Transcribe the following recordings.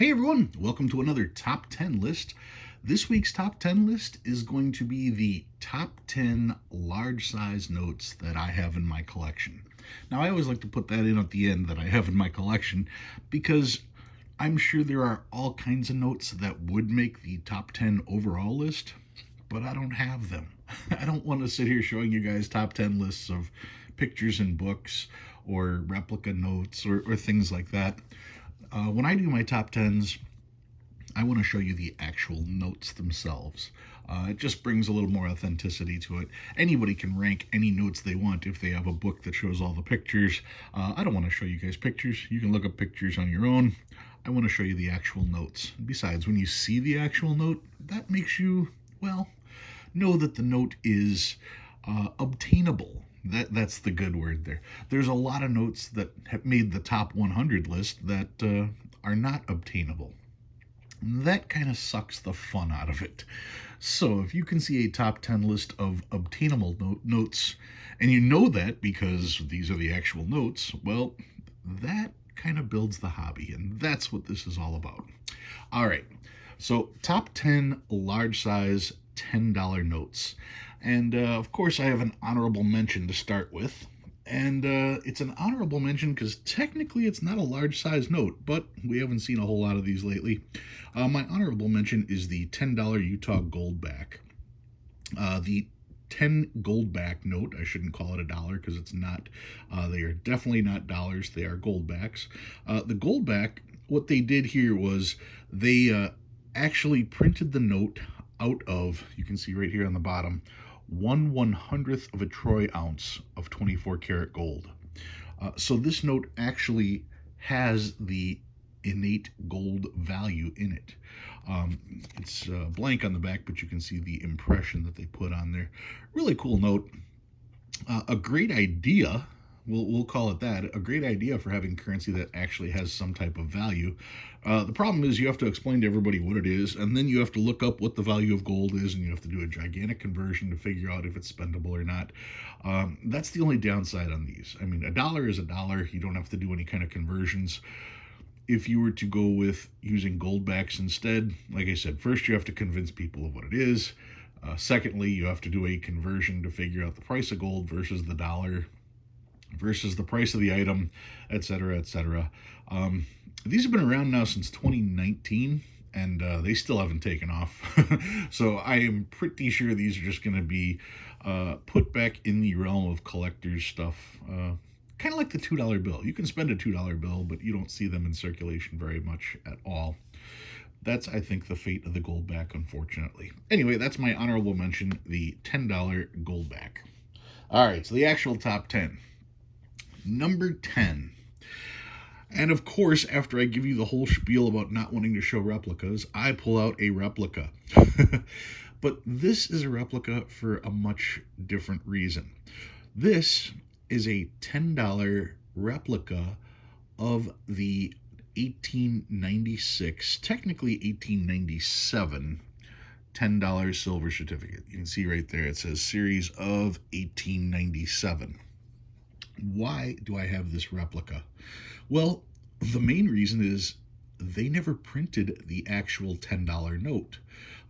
Hey everyone, welcome to another top 10 list. This week's top 10 list is going to be the top 10 large size notes that I have in my collection. Now, I always like to put that in at the end that I have in my collection because I'm sure there are all kinds of notes that would make the top 10 overall list, but I don't have them. I don't want to sit here showing you guys top 10 lists of pictures in books or replica notes or things like that. When I do my top 10s, I want to show you the actual notes themselves. It just brings a little more authenticity to it. Anybody can rank any notes they want if they have a book that shows all the pictures. I don't want to show you guys pictures. You can look up pictures on your own. I want to show you the actual notes. Besides, when you see the actual note, that makes you, well, know that the note is obtainable. That's the good word there. There's a lot of notes that have made the top 100 list that are not obtainable. That kind of sucks the fun out of it. So if you can see a top 10 list of obtainable notes, and you know that because these are the actual notes, well, that kind of builds the hobby, and that's what this is all about. All right, so top 10 large size $10 notes. And of course, I have an honorable mention to start with. And it's an honorable mention because technically it's not a large size note, but we haven't seen a whole lot of these lately. My honorable mention is the $10 Utah Goldback. The 10 Goldback note, I shouldn't call it a dollar because it's not. They are definitely not dollars, they are Goldbacks. The Goldback, what they did here was they actually printed the note out of, you can see right here on the bottom, 1/100th of a troy ounce of 24 karat gold. So this note actually has the innate gold value in it. It's blank on the back, but you can see the impression that they put on there. Really cool note. A great idea. We'll call it that. A great idea for having currency that actually has some type of value. The problem is you have to explain to everybody what it is, and then you have to look up what the value of gold is, and you have to do a gigantic conversion to figure out if it's spendable or not. That's the only downside on these. I mean, a dollar is a dollar. You don't have to do any kind of conversions. If you were to go with using goldbacks instead, like I said, first you have to convince people of what it is. Secondly, you have to do a conversion to figure out the price of gold versus the dollar versus the price of the item, etc., etc. These have been around now since 2019, and they still haven't taken off. So I am pretty sure these are just going to be put back in the realm of collector's stuff. Kind of like the $2 bill. You can spend a $2 bill, but you don't see them in circulation very much at all. That's, I think, the fate of the Goldback, unfortunately. Anyway, that's my honorable mention, the $10 Goldback. All right, so the actual top 10. Number 10. And of course, after I give you the whole spiel about not wanting to show replicas, I pull out a replica. But this is a replica for a much different reason. This is a $10 replica of the 1896, technically 1897, $10 silver certificate. You can see right there, it says series of 1897. Why do I have this replica? Well, the main reason is they never printed the actual $10 note.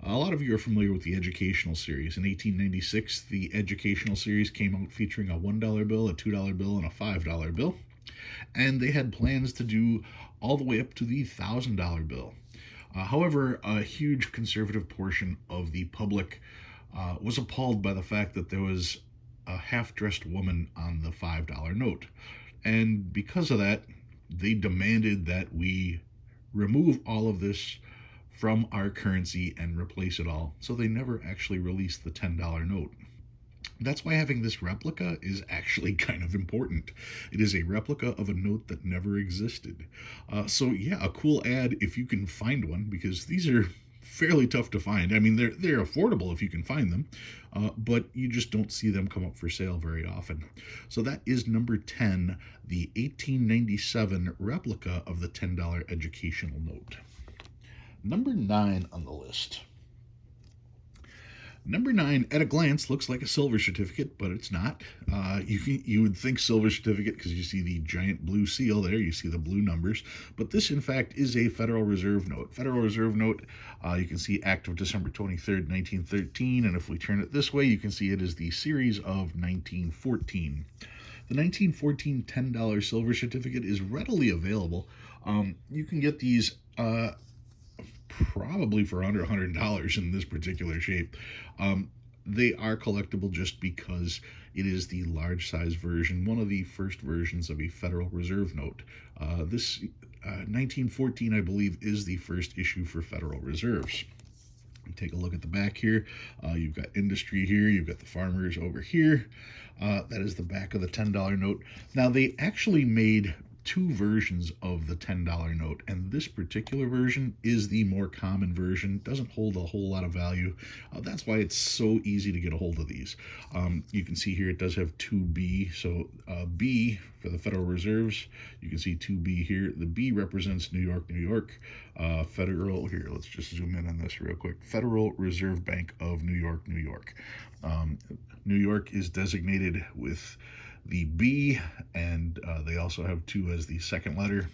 A lot of you are familiar with the educational series. In 1896, the educational series came out featuring a $1 bill, a $2 bill, and a $5 bill. And they had plans to do all the way up to the $1,000 bill. However, a huge conservative portion of the public was appalled by the fact that there was a half-dressed woman on the $5 note. And because of that, they demanded that we remove all of this from our currency and replace it all. So they never actually released the $10 note. That's why having this replica is actually kind of important. It is a replica of a note that never existed. So yeah, a cool ad if you can find one, because these are fairly tough to find. I mean, they're affordable if you can find them, but you just don't see them come up for sale very often. So that is number 10, the 1897 replica of the $10 educational note. Number 9 on the list. Number 9, at a glance, looks like a silver certificate, but it's not. You would think silver certificate because you see the giant blue seal there, you see the blue numbers, but this, in fact, is a Federal Reserve note. Federal Reserve note, you can see active December 23rd, 1913, and if we turn it this way, you can see it is the series of 1914. The 1914 $10 silver certificate is readily available. You can get these probably for under $100 in this particular shape. They are collectible just because it is the large size version, one of the first versions of a Federal Reserve note. This 1914, I believe, is the first issue for Federal Reserves. Take a look at the back here. You've got industry here. You've got the farmers over here. That is the back of the $10 note. Now, they actually made two versions of the $10 note, and this particular version is the more common version. Doesn't hold a whole lot of value. That's why it's so easy to get a hold of these. You can see here it does have 2B, so B for the Federal Reserves. You can see 2B here. The B represents New York, New York. Federal, here, let's just zoom in on this real quick. Federal Reserve Bank of New York, New York. New York is designated with the B, and they also have 2 as the second letter.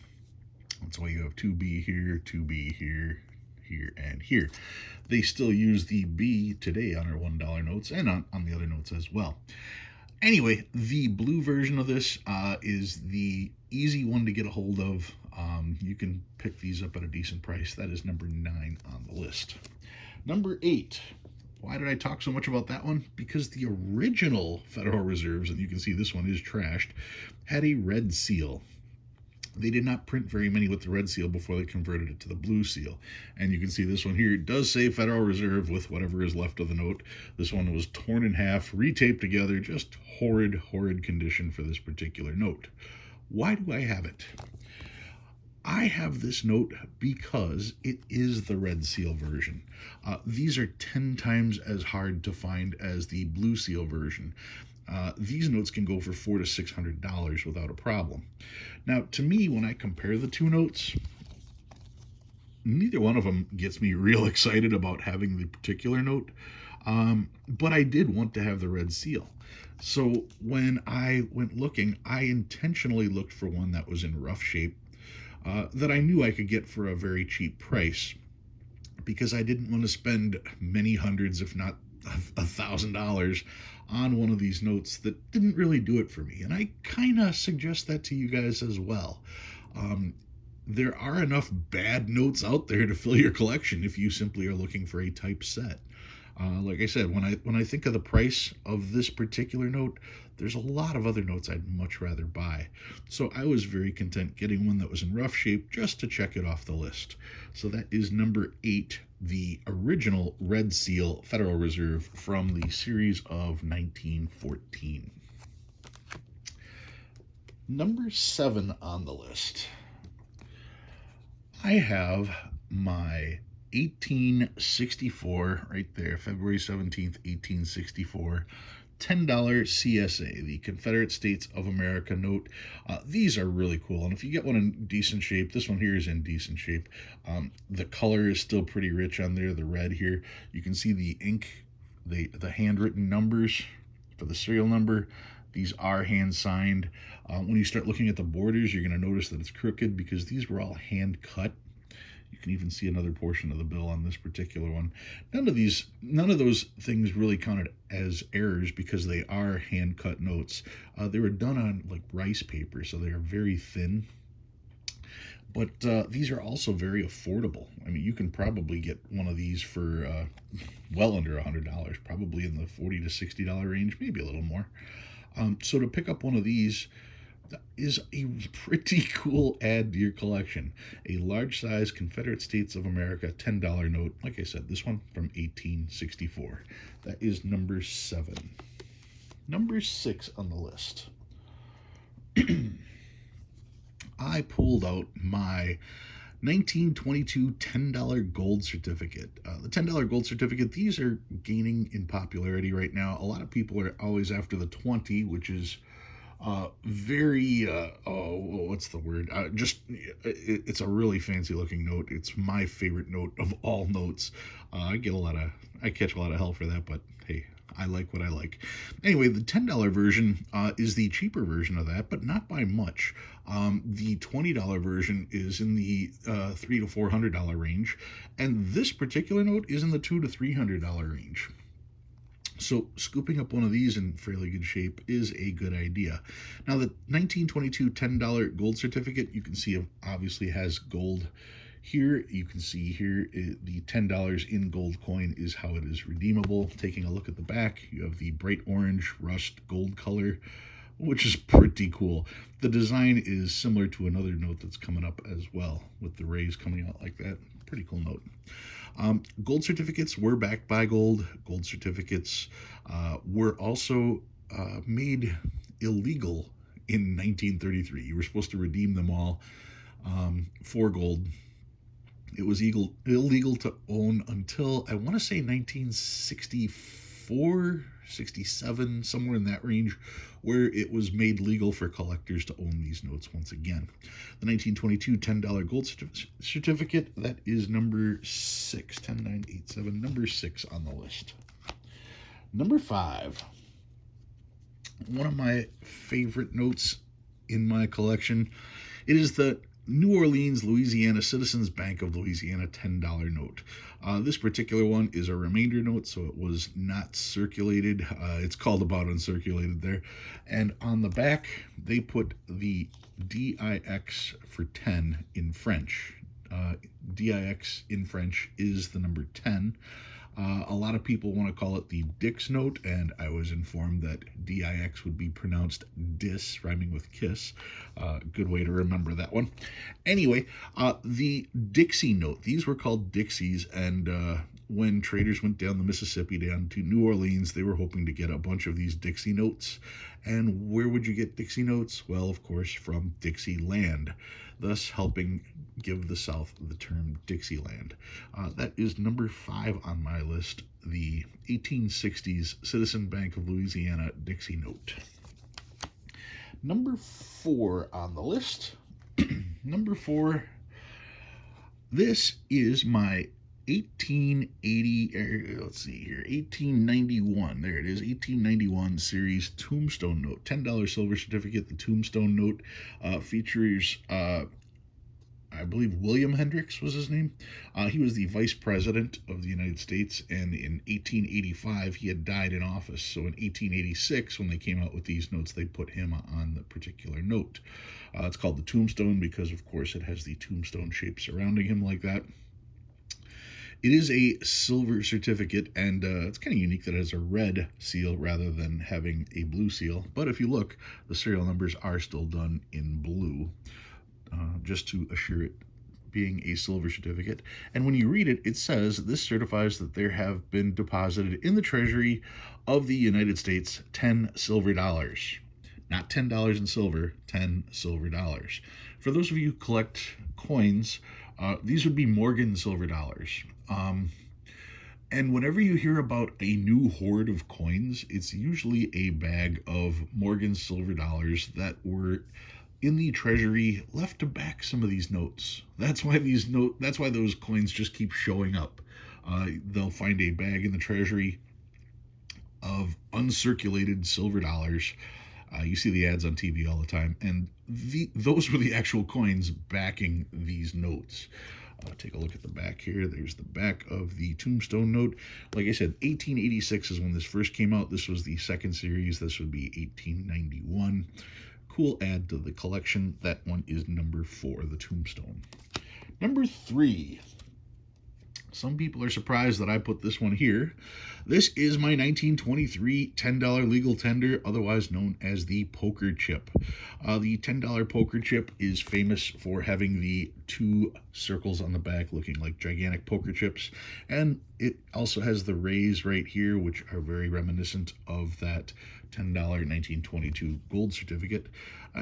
That's why you have 2B here, 2B here, here, and here. They still use the B today on our $1 notes and on the other notes as well. Anyway, the blue version of this is the easy one to get a hold of. You can pick these up at a decent price. That is number 9 on the list. Number 8. Why did I talk so much about that one? Because the original Federal Reserves, and you can see this one is trashed, had a red seal. They did not print very many with the red seal before they converted it to the blue seal. And you can see this one here. It does say Federal Reserve with whatever is left of the note. This one was torn in half, retaped together, just horrid, horrid condition for this particular note. Why do I have it? I have this note because it is the red seal version. These are 10 times as hard to find as the blue seal version. These notes can go for $400 to $600 without a problem. Now, to me, when I compare the two notes, neither one of them gets me real excited about having the particular note, but I did want to have the red seal. So when I went looking, I intentionally looked for one that was in rough shape, that I knew I could get for a very cheap price, because I didn't want to spend many hundreds, if not $1,000 on one of these notes that didn't really do it for me. And I kind of suggest that to you guys as well. There are enough bad notes out there to fill your collection if you simply are looking for a type set. Like I said, when I think of the price of this particular note, there's a lot of other notes I'd much rather buy. So I was very content getting one that was in rough shape just to check it off the list. So that is number 8, the original red seal Federal Reserve from the series of 1914. Number 7 on the list. I have my 1864, right there, February 17th, 1864, $10 CSA, the Confederate States of America note. These are really cool, and if you get one in decent shape, this one here is in decent shape. The color is still pretty rich on there, the red here. You can see the ink, the handwritten numbers for the serial number. These are hand signed. When you start looking at the borders, you're going to notice that it's crooked because these were all hand cut. You can even see another portion of the bill on this particular one. None of those things really counted as errors because they are hand cut notes. They were done on like rice paper, so they are very thin. But these are also very affordable. I mean, you can probably get one of these for well under $100, probably in the $40 to $60 range, maybe a little more. So to pick up one of these is a pretty cool add to your collection. A large size Confederate States of America $10 note. Like I said, this one from 1864. That is number 7. Number 6 on the list. I pulled out my 1922 $10 gold certificate. The $10 gold certificate, these are gaining in popularity right now. A lot of people are always after the 20, which is Very, what's the word? It's a really fancy looking note. It's my favorite note of all notes. I catch a lot of hell for that, but hey, I like what I like. Anyway, the $10 version is the cheaper version of that, but not by much. The $20 version is in the $300 to $400 range, and this particular note is in the $200 to $300 range. So scooping up one of these in fairly good shape is a good idea. Now the 1922 $10 gold certificate, you can see obviously has gold here. You can see here the $10 in gold coin is how it is redeemable. Taking a look at the back, you have the bright orange rust gold color, which is pretty cool. The design is similar to another note that's coming up as well, with the rays coming out like that. Pretty cool note. Gold certificates were backed by gold. Gold certificates were also made illegal in 1933. You were supposed to redeem them all for gold. It was illegal to own until, I want to say, 1964, 67, somewhere in that range, where it was made legal for collectors to own these notes once again. The 1922 $10 gold certificate, that is number 6, 10987, number 6 on the list. Number 5, one of my favorite notes in my collection. It is the New Orleans, Louisiana Citizens Bank of Louisiana $10 note. This particular one is a remainder note, so it was not circulated. It's called about uncirculated there. And on the back, they put the DIX for 10 in French. DIX in French is the number 10. A lot of people want to call it the Dix note, and I was informed that DIX would be pronounced dis, rhyming with kiss. Good way to remember that one. Anyway, the Dixie note. These were called Dixies, and when traders went down the Mississippi down to New Orleans, they were hoping to get a bunch of these Dixie notes. And where would you get Dixie notes? Well, of course, from Dixieland, thus helping give the South the term Dixieland. That is number 5 on my list, the 1860s Citizen Bank of Louisiana Dixie note. Number 4 on the list. Number 4, this is my 1891, there it is, 1891 series Tombstone note, $10 silver certificate. The Tombstone note features, I believe William Hendricks was his name. He was the vice president of the United States, and in 1885 he had died in office. So in 1886, when they came out with these notes, they put him on the particular note. It's called the Tombstone because, of course, it has the tombstone shape surrounding him like that. It is a silver certificate, and it's kind of unique that it has a red seal rather than having a blue seal. But if you look, the serial numbers are still done in blue, just to assure it being a silver certificate. And when you read it, it says, this certifies that there have been deposited in the Treasury of the United States 10 silver dollars. Not $10 in silver, 10 silver dollars. For those of you who collect coins, these would be Morgan silver dollars. And whenever you hear about a new hoard of coins, it's usually a bag of Morgan silver dollars that were in the Treasury left to back some of these notes. That's why those coins just keep showing up. They'll find a bag in the Treasury of uncirculated silver dollars. You see the ads on TV all the time, and those were the actual coins backing these notes. Take a look at the back here. There's the back of the Tombstone note. Like I said, 1886 is when this first came out. This was the second series. This would be 1891. Cool add to the collection. That one is number 4, the Tombstone. Number 3. Some people are surprised that I put this one here. This is my 1923 $10 legal tender, otherwise known as the poker chip. The $10 poker chip is famous for having the 2 circles on the back looking like gigantic poker chips. And it also has the rays right here, which are very reminiscent of that $10 1922 gold certificate.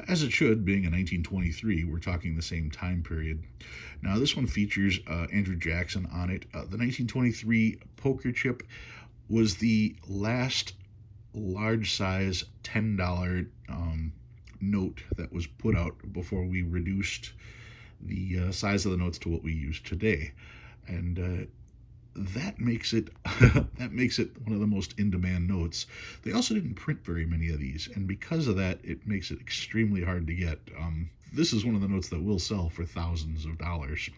As it should, being a 1923, we're talking the same time period. Now, this one features Andrew Jackson on it. The 1923 poker chip was the last large size $10 note that was put out before we reduced the size of the notes to what we use today. And that makes it that makes it one of the most in-demand notes. They also didn't print very many of these, and because of that, it makes it extremely hard to get. This is one of the notes that will sell for thousands of dollars.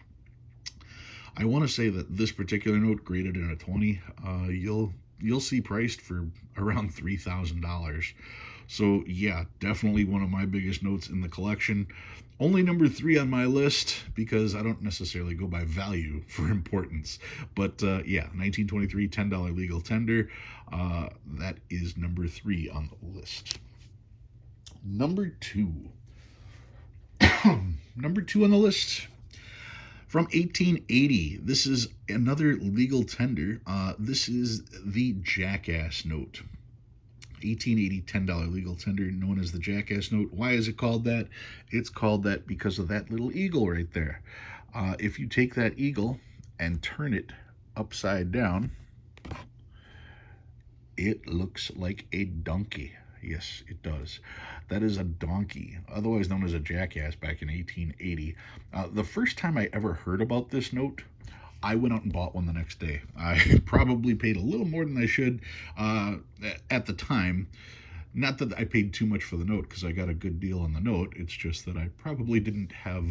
I want to say that this particular note, graded in a 20, you'll see priced for around $3,000. So yeah, definitely one of my biggest notes in the collection. Only number 3 on my list because I don't necessarily go by value for importance. But yeah, 1923 $10 legal tender. That is number 3 on the list. Number 2. Number 2 on the list. From 1880, this is another legal tender. This is the Jackass note. 1880 $10 legal tender, known as the Jackass note. Why is it called that? It's called that because of that little eagle right there. If you take that eagle and turn it upside down, it looks like a donkey. Yes, it does. That is a donkey, otherwise known as a jackass, back in 1880. The first time I ever heard about this note, I went out and bought one the next day. I probably paid a little more than I should at the time. Not that I paid too much for the note, because I got a good deal on the note. It's just that I probably didn't have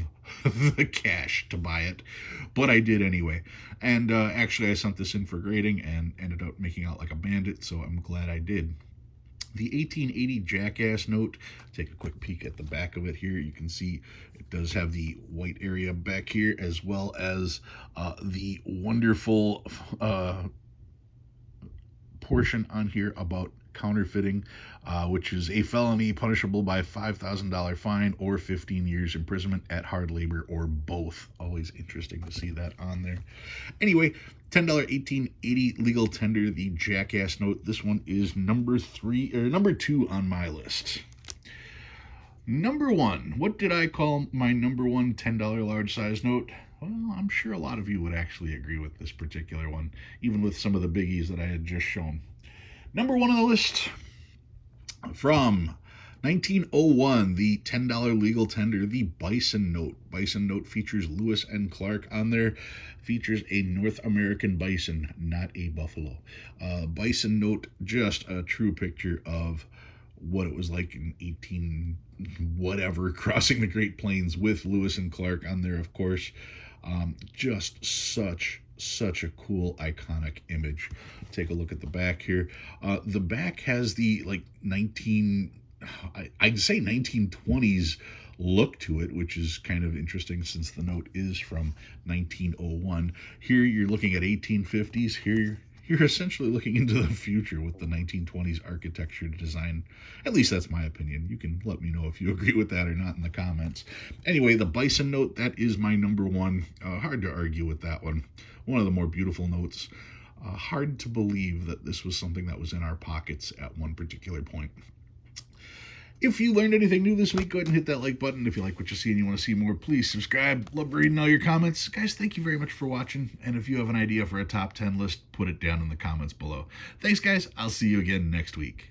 the cash to buy it, but I did anyway. And actually, I sent this in for grading and ended up making out like a bandit, so I'm glad I did. The 1880 Jackass note, take a quick peek at the back of it here. You can see it does have the white area back here, as well as the wonderful portion on here about counterfeiting, which is a felony punishable by $5,000 fine or 15 years imprisonment at hard labor, or both. Always interesting to see that on there. Anyway, $10 1880 legal tender, the Jackass note. This one is number 2 on my list. Number 1. What did I call my number 1 $10 large size note? Well, I'm sure a lot of you would actually agree with this particular one, even with some of the biggies that I had just shown. Number 1 on the list, from 1901, the $10 legal tender, the Bison note. Bison note features Lewis and Clark on there. Features a North American bison, not a buffalo. Bison note, just a true picture of what it was like in 18 whatever, crossing the Great Plains, with Lewis and Clark on there, of course. Just such a cool, iconic image. Take a look at the back here. The back has the I'd say 1920s look to it, which is kind of interesting since the note is from 1901. Here you're looking at 1850s. Here you're essentially looking into the future with the 1920s architecture design. At least that's my opinion. You can let me know if you agree with that or not in the comments. Anyway, the Bison note, that is my number 1. Hard to argue with that one. One of the more beautiful notes. Hard to believe that this was something that was in our pockets at one particular point. If you learned anything new this week, go ahead and hit that like button. If you like what you see and you want to see more, please subscribe. Love reading all your comments. Guys, thank you very much for watching. And if you have an idea for a top 10 list, put it down in the comments below. Thanks, guys. I'll see you again next week.